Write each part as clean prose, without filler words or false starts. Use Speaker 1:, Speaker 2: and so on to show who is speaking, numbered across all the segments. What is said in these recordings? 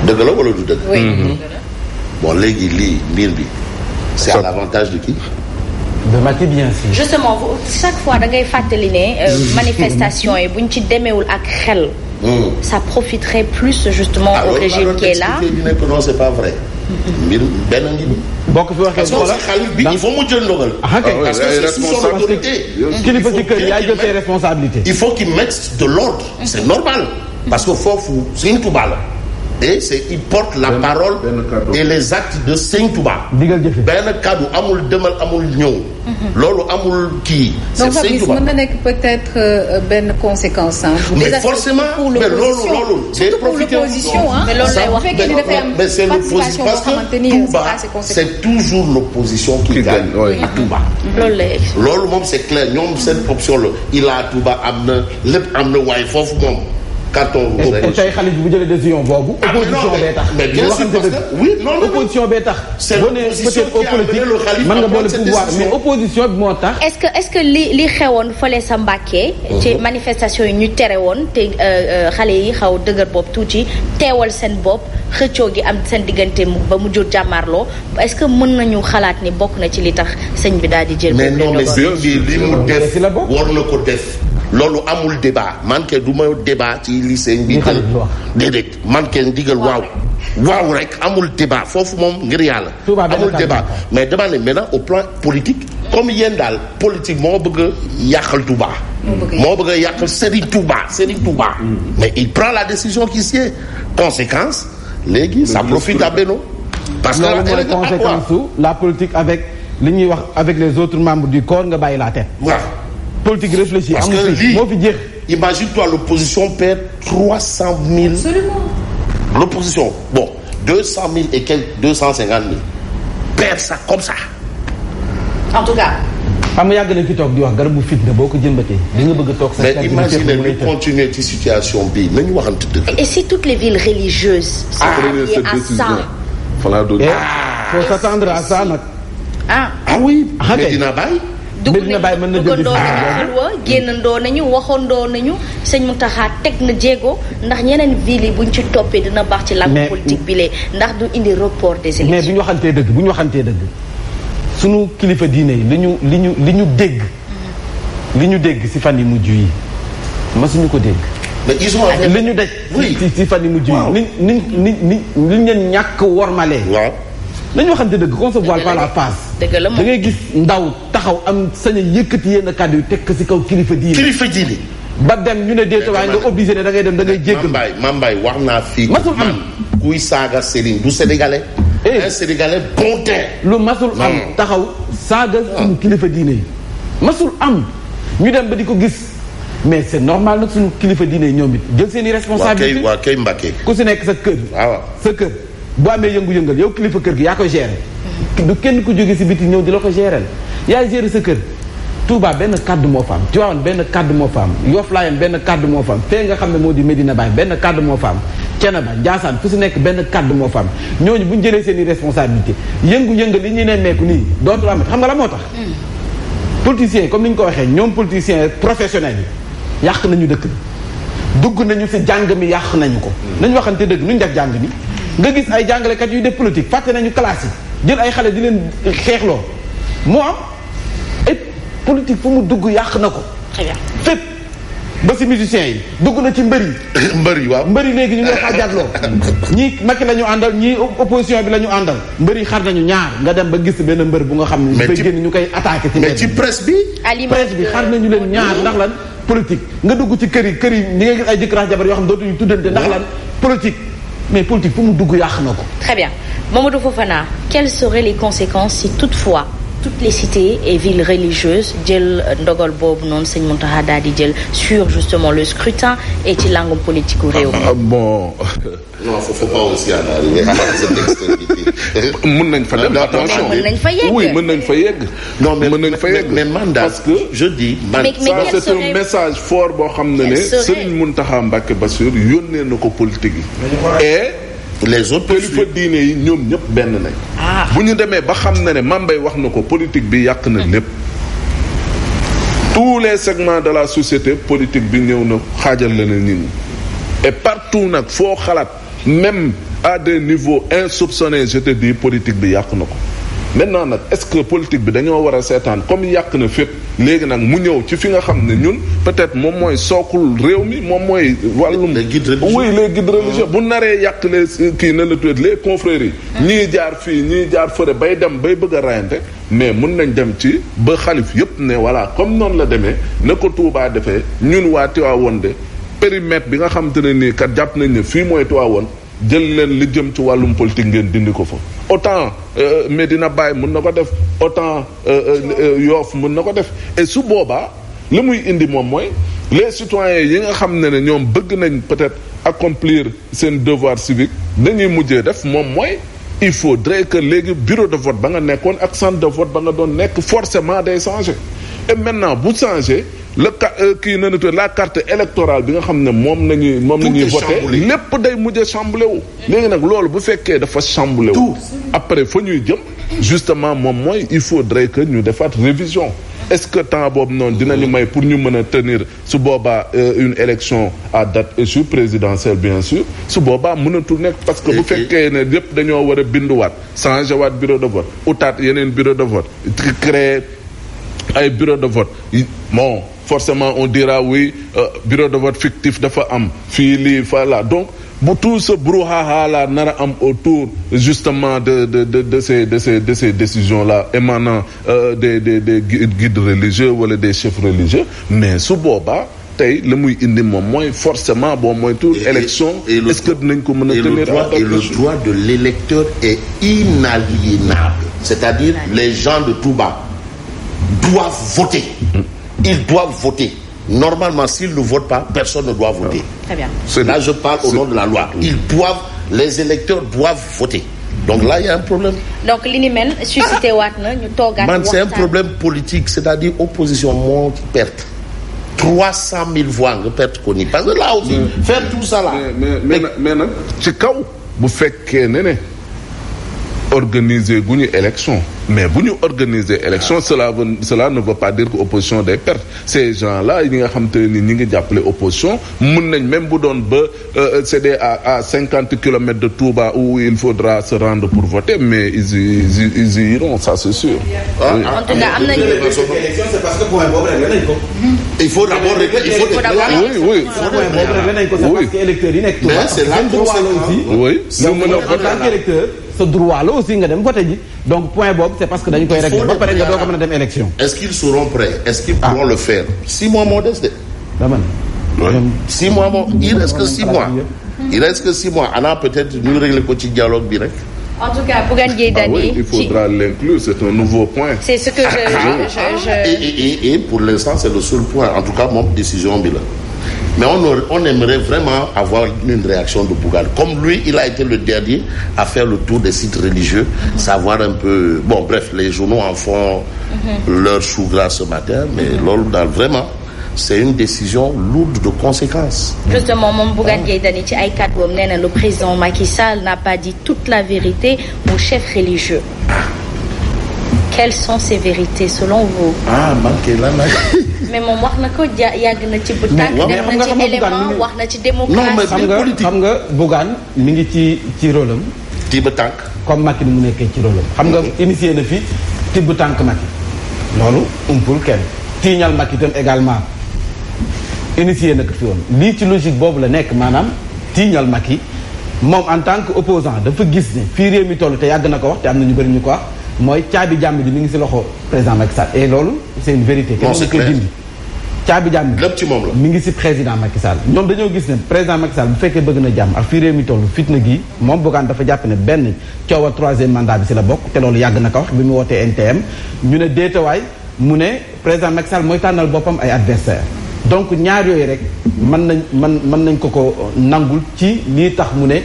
Speaker 1: dëgg la wala du dëgg.
Speaker 2: oui.
Speaker 1: bon léegi lii mbir bi. c'est à l'avantage de qui.
Speaker 3: de Macky bien sûr.
Speaker 2: justement chaque fois da ngay fàttali ne manifestation yi buñ ci demeewul ak xel. ça profiterait plus justement au régime qui est là.
Speaker 1: non c'est pas vrai. mbir benn ngi bi.
Speaker 3: bokk fi waxee
Speaker 1: xoolal xalif bi il faut mu jël ndogal. parce que c'est sous son autorité.
Speaker 3: kilifa ci kër yaay jël ses responsabilités.
Speaker 1: il faut qu'il mette de l'ordre. c'est normal. parce que foofu Sëñ Touba la. et il porte la parole et les actes de Sëñ Touba.
Speaker 3: digal jëfe
Speaker 1: benn kaddu amul demal amul ñëw. loolu amul kii.
Speaker 4: c'est Sëñ Touba donc mën na nekk peut-être benn conséquence.
Speaker 1: mais forcément mais loolu.
Speaker 4: surtout pour l'opposition
Speaker 2: mais loolu lay wax
Speaker 1: mais c'est l'opposition parce que Touba c'est toujours l'opposition qui gagne à Touba. loolu moom c'est clair ñoom seen option la il a Touba am na lépp am na waaye foofu moom. carton
Speaker 3: tey xalif bu jëlee décision boobu. opposition bee tax.
Speaker 1: mais bien sûr parce que oui non
Speaker 3: opposition bee tax.
Speaker 1: c'est l'opposition qui a amené le khalife
Speaker 3: mën nga boole pouvoir mais opposition bi moo tax.
Speaker 2: est-ce que li xewoon fële sa Mbàkke. ci manifestation yi ñu tere woon te xale yi xaw dëgër bopp tuuti teewal seen bopp xëccoo gi am seen diggante ba mu jur jàmmarloo est-ce que mën nañu xalaat ni bokk na ci li tax sëñ bi daal di jël.
Speaker 1: mais non mais li mu def war na ko def. loolu amul débat man ke du ma débat ci lycée bi déedéet man ke ndigal waaw rek amul débat foofu moom ngir yàlla amul débat mais dama ne maintenant au plan politique comme yéen daal politique moo bëgg a yàqal Touba moo bëgg a yàqal Serigne Touba mais il prend la décision qui sied conséquence léegi ça profite à Benno parce que
Speaker 3: mooy conséquence la politique avec li ñuy wax avec les autres membres du corps nga bàyyi la tête politique réfléchie
Speaker 1: parce que lii imagine-toi l'opposition perd 300 000.
Speaker 4: Absolument.
Speaker 1: L'opposition 200 000 et quelques 250 000 perd ça comme ça.
Speaker 2: en tout cas.
Speaker 3: xam nga yàgg nañ fi toog di wax garabu fitna boo ko jëmbatee. di nga bëgg a toog sa
Speaker 1: mais imagine ñu continuer ci situation bii nañu waxante dëgg.
Speaker 2: et si toutes les villes religieuses. sont alliées à ça.
Speaker 3: faut s'attendre à ça nag.
Speaker 1: oui. mais dina bàyyi.
Speaker 2: Medina Baye mën na jël xalwa génnandoo nañu waxandoo nañu sëñ Mountakha teg na jéego ndax ñeneen ville yi buñ ci toppee dina baax ci langue politique bi lee ndax du indi report des élections.
Speaker 3: mais bu ñu waxantee dëgg sunu kilifa diine yi li ñu dégg ci fan yi mujj yi masuñu ko dégg.
Speaker 1: mais ils ont
Speaker 3: li ñu daj. ci fan yi mujj yi. ni leen ñàkk wormalee.
Speaker 1: waaw.
Speaker 3: nañu waxante dëgg qu'on se voile pas la face.
Speaker 2: dëgg la
Speaker 3: da ngay gis ndaw taxaw am sañ a yëkkati yenn kàddu yu teg ko ci kaw kilifa diine. ba dem ñu ne déeta waaye nga obligé ne da ngay dem da ngay jéggal.
Speaker 1: Mambay wax naa fii.
Speaker 3: masul am
Speaker 1: kuy saaga Serigne du sénégalais. un sénégalais bon teint.
Speaker 3: lu masul am taxaw saaga suñu kilifa diine yi. masul am ñu dem ba di ko gis mais c'est normal nag suñu kilifa diine yi ñoom it jël seen i responsabilité.
Speaker 1: waa kay Mbacké.
Speaker 3: ku si nekk sa kër.
Speaker 1: waaw
Speaker 3: sa kër. bu amee yëngu-yëngal yow kilifa kër gi yaa koy gérer. du kenn ku jóge ci biti ñëw di la ko gérer yaay gérer sa kër. Touba benn kàddu moo fa am Tivaouane benn kàddu moo fa am Yoff Layène benn kàddu moo fa am fee nga xam ne moo di Medina Baye benn kàddu moo fa am Thiénaba Ndiassane fu ci nekk benn kàddu moo fa am ñooñu bu ñu jëlee seen i responsabilité yëngu-yëngal li ñuy nemmeeku nii dootul amat xam nga la moo tax. politiciens comme ni ñu ko waxee ñoom politiciens professionnels yi yàq nañu dëkk bi dugg nañu ci jàng mi yàq nañu ko. nañu waxante dëgg nuñ def jàng mi. nga gis ay jàngalekat yuy def politique fàtte nañu classe yi jël ay xale di leen xeexloo moo am et politique fu mu dugg yàq na ko. fépp ba ci musiciens yi dugg na ci mbër yi.
Speaker 1: mbër yi waaw
Speaker 3: mbër yi léegi ñu ngi xaajatloo ñii Macky la ñu àndal ñii opposition bi la ñu àndal. mbër yi xar nañu ñaar nga dem ba gis benn mbër bu nga xam ne. dafay génn ñu koy attaqué.
Speaker 1: mais ci presse bi.
Speaker 3: presse bi xar nañu leen ñaar ndax lan politique nga dugg ci kër yi ñi nga gis ay jëkkër ak jabar yoo xam ne dootuñu tuddante ndax lan politique. mais politique fu mu dugg yàq na ko.
Speaker 2: Très bien Mamadou Fofana quelles seraient les conséquences si toutefois toutes les cités et villes religieuses jël ndogal boobu noonu sëñ Mountakha daal di jël sur justement le scrutin et ci langue politique u réew mi.
Speaker 5: bon.
Speaker 1: non faut pas aussi en arriver à cette extrémité.
Speaker 5: mën nañ fa dem attention
Speaker 2: mën nañ fa yegg.
Speaker 5: oui mën nañ fa yegg.
Speaker 1: non mais
Speaker 5: mën nañ fa yegg
Speaker 1: mais man daal
Speaker 5: parce que
Speaker 1: je dis.
Speaker 2: mais
Speaker 5: ça c'est un message fort boo xam ne Serigne Mountakha Mbacké Bassirou yónnee na ko politique yi. et
Speaker 1: les autres
Speaker 5: kilifa diine yi ñoom ñëpp benn nañ. bu ñu demee ba xam ne Mambay wax na ko politique bi yàq na lépp. tous les segments de la société politique bi ñëw na xaajal la ne nit ñi et partout nag foo xalaat même à des niveaux insoupçonnés je te dis politique bi yàq na ko. maintenant nag est-ce que politique bi dañoo war a seetaan comme yàq na fépp léegi nag mu ñëw ci fi nga xam ne ñun peut-être moom mooy sookul réew mi moom mooy wàllum les guides religieux bu naree yàq les kii na la tuddee les confréries yi ñii jaar fii ñii jaar fële bay dem bay bëgg a rayante mais mun nañ dem ci ba xalif yépp ne voilà comme noonu la demee na ko Touba defee ñun waa Tivaouane de périmètre bi nga xam te ne nii kat jàpp nañ ne fii mooy Tivaouane jël leen li jëm ci wàllum politique ngeen dindi ko fa autant Medina Baye mën na ko def autant Yoff mën na ko def et su boobaa li muy indi moom mooy les citoyens yi nga xam ne ñoom bëgg nañ peut-être accomplir seen devoir civique dañuy mujjee def moom mooy il faudrait que léegi bureau de vote ba nga nekkoon ak centre de vote ba nga doon nekk forcément day changer et maintenant bu changer la carte électorale bi nga xam ne moom nañuy voté lépp day mujjee chamboulé wu léegi nag loolu bu fekkee dafa chamboulé wu après fa ñuy jëm justement moom mooy il faudrait que ñu defaat révision est-ce que temps boobu noonu dinañu may pour ñu mën a tenir su boobaa une élection à date échue présidentielle bien sûr su boobaa mënatul nekk parce que bu fekkee ne yépp dañoo war a binduwaat changer waat bureau de vote utaat yeneen bureau de vote créer ay bureau de vote bon forcément on dira oui bureau de vote fictif dafa am fii lii fa la donc bu tout ce brouhaha la nar a am autour justement de ces décisions là émanant des guides religieux wala des chefs religieux mais su boobaa tey la muy indi moom mooy forcément bon mooy tour élection est-ce que dinañ ko mën a tenir
Speaker 1: et le droit de l'électeur est inaliénable c'est-à-dire les gens de Touba doivent voter. Ils doivent voter. Normalement, s'ils ne votent pas, personne ne doit voter.
Speaker 2: Très bien.
Speaker 1: Là, je parle au nom de la loi. Les électeurs doivent voter. Donc là, il y a un problème.
Speaker 2: Donc, li ni mel suscité waat na ñu toogaat waxtaan.
Speaker 1: C'est un problème politique, c'est-à-dire opposition moo ci perte. 300 000 voix nga perte ko nii parce que là aussi faire tout ça là.
Speaker 5: mais nag ci kaw bu fekkee ne organiser gu ñu élection mais bu ñu organiser élection cela ne veut pas dire que opposition day perte ces gens là yi nga xam te ni ñi ngi jàppale opposition mun nañ même bu doon ba c'est à 50 kilomètres de Touba où il faudra se rendre pour voter mais ils y iront ça c'est sûr.
Speaker 2: En tout cas am nañu
Speaker 3: élection c'est parce que point boobu réglé nañ ko.
Speaker 1: il faut d'abord régler
Speaker 5: oui
Speaker 3: parce que électeurs yi nekk Touba
Speaker 1: c'est la conséquence
Speaker 5: oui
Speaker 3: yow en tant qu'électeur sa droit la aussi nga dem voté ji donc point boobu c'est parce que dañu koy régler ba pare nga doo ko mën a dem élection.
Speaker 1: est-ce qu'ils seront prêts est-ce qu'ils pourront le faire 6 mois moo des de.
Speaker 3: dama ne.
Speaker 1: 6 mois moo il reste que 6 mois. il reste que 6 mois ana peut-être ñu régler ko ci dialogue bi rek.
Speaker 2: En tout cas, Bougane Gueye Dany.
Speaker 5: Oui, il faudra l'inclure, c'est un nouveau point.
Speaker 2: C'est ce que
Speaker 1: Et pour l'instant, c'est le seul point. En tout cas, mon décision bi la. Mais on aimerait vraiment avoir une réaction de Bougane. Comme lui, il a été le dernier à faire le tour des sites religieux, savoir un peu... Bon, bref, les journaux en font leur chou gras ce matin, mais là, vraiment, c'est une décision lourde de conséquences.
Speaker 2: Justement, mon Bougane Gueye Dany ci ay kàddoom nee na le président Macky Sall n'a pas dit toute la vérité aux chefs religieux. Quelles sont ces vérités selon vous? mais moom wax na ko yàgg na ci bu tànk def na ci élément wax na ci démocratie.
Speaker 3: xam nga Bougane mi ngi ci rôle am.
Speaker 1: tibb tànk.
Speaker 3: comme Macky ni mu nekkee ci rôle am. xam nga initié na fi tibb tànk Macky. loolu umpul kenn. tiiñal Macky itam également initié na ko fi woon lii ci logique boobu la nekk maanaam tiiñal Macky moom en tant que opposant dafa gis ne fii réew mi toll te yàgg na ko wax te am na ñu bëri ñu ko wax mooy caabi jàmm ji mi ngi si loxo président Macky Sall et loolu c'est une vérité.
Speaker 1: non c'est clair
Speaker 3: kenn dindi. caabi jàmm
Speaker 1: lépp ci moom la
Speaker 3: mi ngi si président Macky Sall ñoom dañoo gis ne président Macky Sall bu fekkee bëgg na jàmm ak fii réew mi toll fitna gi moom Bougane dafa jàpp ne benn coowal 3e mandat bi si la bokk te loolu yàgg na ko wax bi mu wootee NTM ñu ne déetawaay mu ne président Macky Sall mooy tànnal boppam ay adversaire donc ñaar yooyu rek mën nañ ko nangul ci lii tax mu ne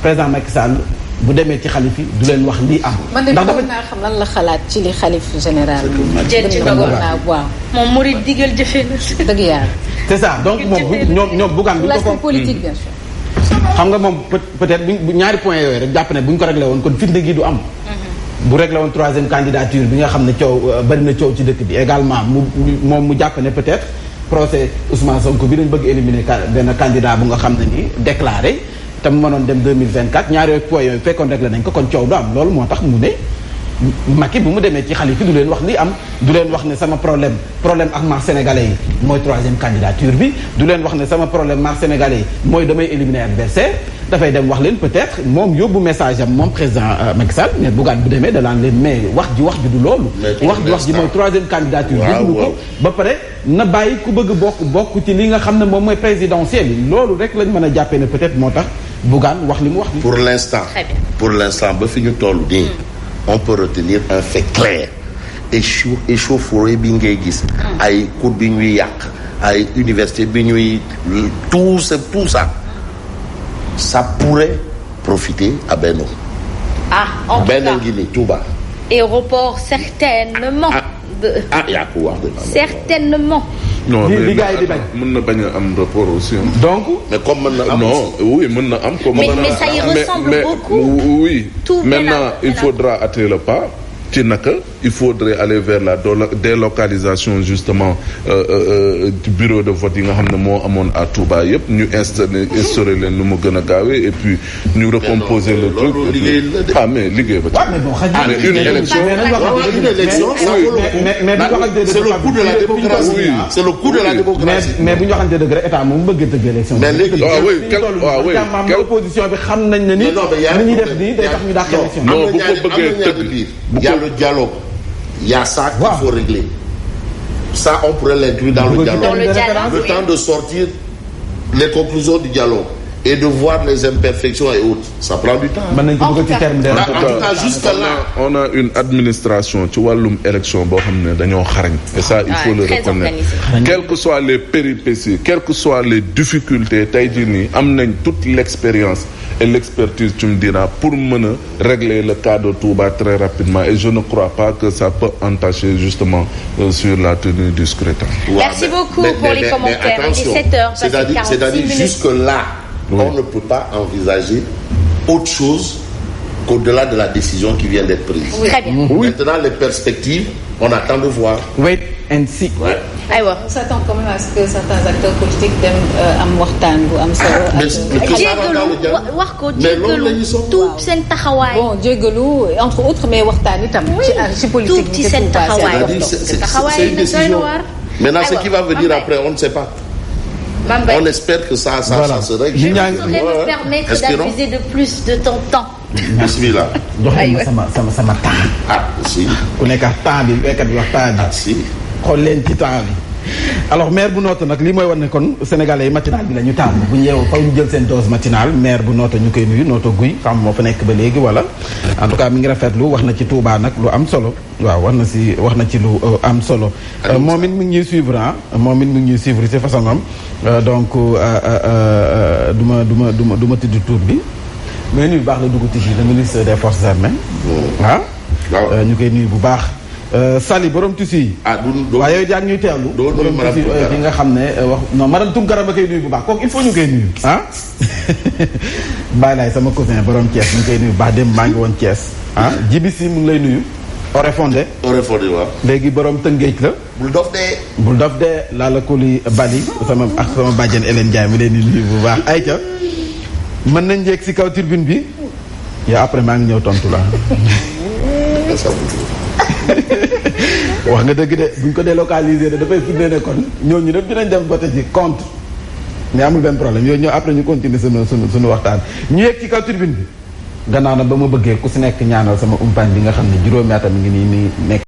Speaker 3: président Macky Sall bu demee ci xalif yi du leen wax lii am.
Speaker 4: man de bëgg naa xam lan la xalaat ci li xalif général.
Speaker 2: jël ci dogal naa waaw. moom murid digal jëfee na.
Speaker 4: dëgg yàlla.
Speaker 3: c'est ça donc moom ñoom Bougane bu ñu ko
Speaker 4: politique bien sûr.
Speaker 3: xam nga moom peut-être bu ñaari points yooyu rek jàpp ne bu ñu ko réglé woon kon fitna gi du am. bu réglé woon 3e candidature bi nga xam ne coow bari na coow ci dëkk bi également moom mu jàpp ne peut-être procès Ousmane Sonko bi dañ bëgg éliminer benn candidat bu nga xam ne nii déclaré te mu mënoon dem 2024 ñaari yooyu points yooyu fekkoon rek la nañ ko kon coow du am loolu moo tax mu ne Macky bu mu demee ci xalifa du leen wax li am du leen wax ne sama problème ak mar sénégalais yi mooy 3e candidature bi du leen wax ne sama problème mar sénégalais yi mooy damay éliminer adversaire dafay dem wax leen peut-être moom yóbbu message am moom président Macky Sall mais Bougane bu demee danaan leen mais wax ji du loolu wax ji mooy 3e candidature déglu ko ba pare na bàyyi ku bëgg bokk ci li nga xam ne moom mooy présidentielle yi loolu rek lañ mën a jàppee ne peut-être moo tax Bougane wax li mu wax
Speaker 1: pour l'instant ba fi ñu toll nii on peut retenir un fait clair échauffourée bi ngay gis ay cours bi ñuy yàq ay université bi ñuy tout ça pourrait profiter à Benno
Speaker 2: en tout
Speaker 1: Benno
Speaker 2: cas
Speaker 1: ngi ni Touba
Speaker 2: et report certainement
Speaker 1: yaa ko wax de
Speaker 2: certainement
Speaker 5: non
Speaker 3: li gars yi di bañ
Speaker 5: mën na bañ a am rapport aussi
Speaker 3: donc
Speaker 1: mais comme mën na am
Speaker 5: non oui mën na am comme
Speaker 2: mais ça y ressemble beaucoup
Speaker 5: oui maintenant il faudra attirer le pas ci naka il faudrait aller vers la délocalisation justement du bureau de vote yi nga xam ne moo amoon à Touba yëpp ñu instaurer leen nu mu gën a gaawee et puis ñu recomposer le truc mais liggéey ba ci une élection
Speaker 1: c'est le coût de la démocratie c'est le coût de la démocratie
Speaker 3: mais bu ñu waxante dëgg rek état moom bëgg tëgg élection mais opposition bi xam nañ ne ni ñuy def nii day tax ñu dàq élection
Speaker 5: non bu ko bëggee tëgg
Speaker 1: il y a le dialogue il y a ça qu'il faut régler ça on pourrait l'inclure dans le dialogue le temps de sortir les conclusions du dialogue et de voir les imperfections et autres ça prend du temps.
Speaker 3: mën nañu ko bëgg ci terme de.
Speaker 1: en tout cas jusque là
Speaker 5: on a une administration ci wàllum élection boo xam ne dañoo xarañ. et ça il faut le reconnaître. quelles que soient les péripéties quelles que soient les difficultés tey jii nii am nañ toute l'expérience et l'expertise tu me diras pour mën a régler le cas de Touba très rapidement et je ne crois pas que ça peut entacher justement sur la tenue du scrutin.
Speaker 2: Merci beaucoup pour les commentaires. Il est 7h,
Speaker 1: c'est-à-dire jusque là. Oui. On ne peut pas envisager autre chose qu'au-delà de la décision qui vient d'être prise.
Speaker 2: Oui. Très bien.
Speaker 1: Oui. Maintenant, les perspectives, on attend de voir.
Speaker 3: Wait and see.
Speaker 1: Ouais.
Speaker 2: aywa.
Speaker 4: On s'attend quand même à ce que certains acteurs politiques dem am waxtaan bu am solo.
Speaker 2: jéggalu wax ko jéggalu tuub seen taxawaay.
Speaker 4: bon jéggalu entre autres mais waxtaan itam. ci politique
Speaker 2: tuub ci seen taxawaay.
Speaker 1: C'est une décision. Maintenant, ce qui va venir après, on ne sait pas. On espère que ça se règle.
Speaker 2: Je voudrais me permettre d'abuser de plus de ton temps.
Speaker 1: Bismillah.
Speaker 3: jox ma sama temps.
Speaker 1: Si.
Speaker 3: ku nekk ak temps bi béykat bi wax temps bi.
Speaker 1: Si.
Speaker 3: xool leen ci temps bi. alors maire bu Notto nag lii mooy wan ne kon sénégalais yi matinal bi la ñu tàmm bu ñu yeewoo faw ñu jël seen dose matinale maire bu Notto ñu koy nuyu Notto Guy xam moo fa nekk ba léegi wala en tout cas mi ngi rafetlu wax na ci Touba nag lu am solo waaw wax na ci lu am solo. moom it mi ngi ñuy suivre moom it mi ngi ñuy suivre ci façon am donc du ma tudd tur bi mais nuyu bu baax la dugg ci le ministre des forces armées. ñu koy nuyu bu baax. Sali borom tissu yi. waaye yooyu jàng ñuy teewlu. borom tissu yi nga xam ne wax non madame Tounkara ba koy nuyu bu baax kooku il faut ñu koy nuyu. bàyyi laay sama cousin borom Thiès ñu koy nuyu bu baax dem maa ngi woon Thiès. Jibi si mu ngi lay nuyu. Orefondé
Speaker 1: waaw.
Speaker 3: léegi borom Tëngéej la. bul dof de laa la kuli Bali sama bàjjen Hélène Ndiaye mu leen di nuyu bu baax ayca mën nañ njëkk si kaw turbine bi yow après maa ngi ñëw tontu la. wax nga dëgg de buñ ko délocaliser de dafay firnde ne kon ñooñu ñëpp dinañ dem vote ci compte mais amul benn problème yooyu ñëw après ñu continuer sunu waxtaan ñu yegg ci kaw turbine bi gannaaw na ba ma bëggee ku si nekk ñaanal sama umpaañ bi nga xam ne juróomi atam mi ngi nii nekk